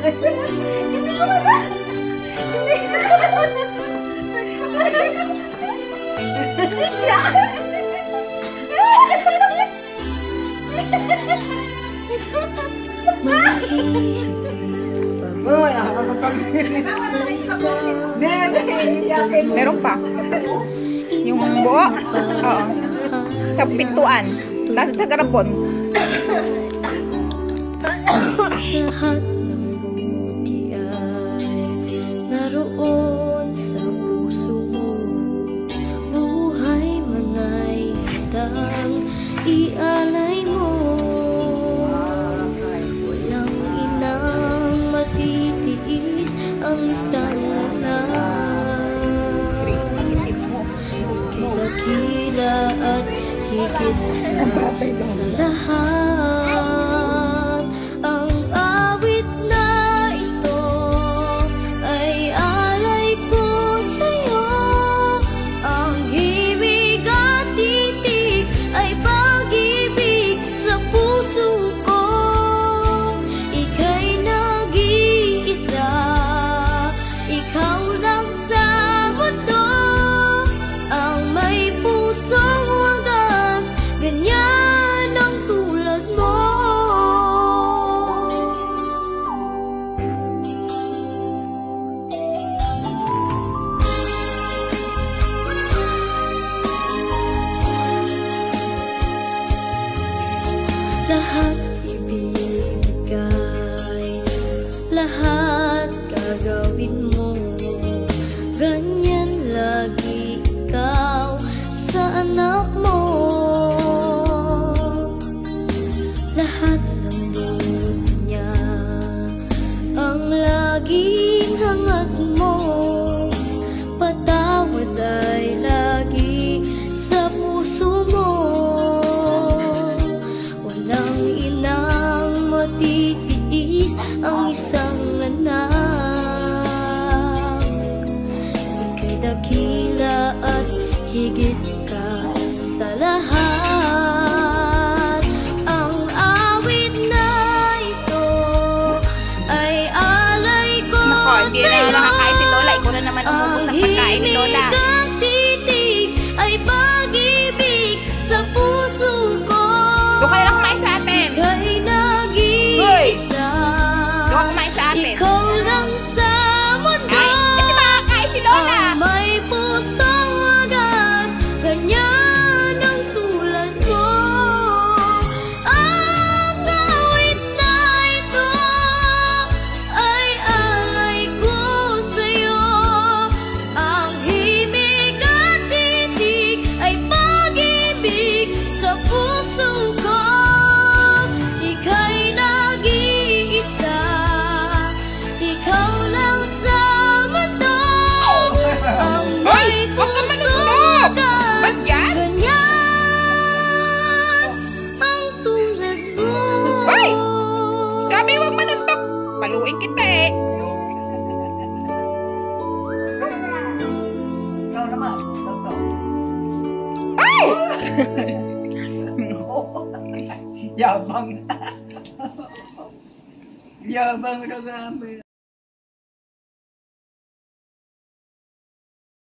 Hindi ko na. Meron pa. Yung buo. Oo. Sa pintuan. Dati sa garapon. Lahat ng buti ay naroon sa puso mo. Buhay man ay handang ialay mo. Walang inang matitiis ang isang anak. Dakila at higit ka sa lahat. Ang awit na ito ay alay ko sa'yo. Ang himig at titig ay pag-ibig sa puso ko. Ika'y nag-iisa, ikaw lang sa mundo. Ang may pusong wagas, ganyan ang tulad mo. Lahat ibigay, lahat gagawin mo. Ganyan lagi ikaw sa anak mo. Lahat ng buod niya ang laging hangat mo. Patawad ay lagi sa puso mo. Walang inang matitiis ang isang anak. Ika'y dakila at higit ka sa lahat. Ang awit na ito ay alay ko Nako, hindi sa'yo. na nakakain si Lola. Ikaw na naman umubog ng pagkain ni Lola. Ang himig at titig ay pag-ibig sa puso ko. Doon ka na lang kumain sa atin. Ika'y nag-iisa, Doon ka kumain sa atin. ikaw lang sa mundo. Ay, kasi makakain si Lola. Ang may pusong wagas, ganyan ang tulad mo. Ang awit na ito ay alay ko sa'yo. Ang himig at titig ay pag-ibig sa puso ko. Ika'y nag-iisa, ikaw lang sa mundo. Ang may Hoy, huwag ka pusong manunod! wagas, Ba't yan? ganyan ang tulad mo. Hoy! Sabi huwag manuntok. Paluin kita eh. Ikaw naman. Ay! Yabang. Yabang na gamit.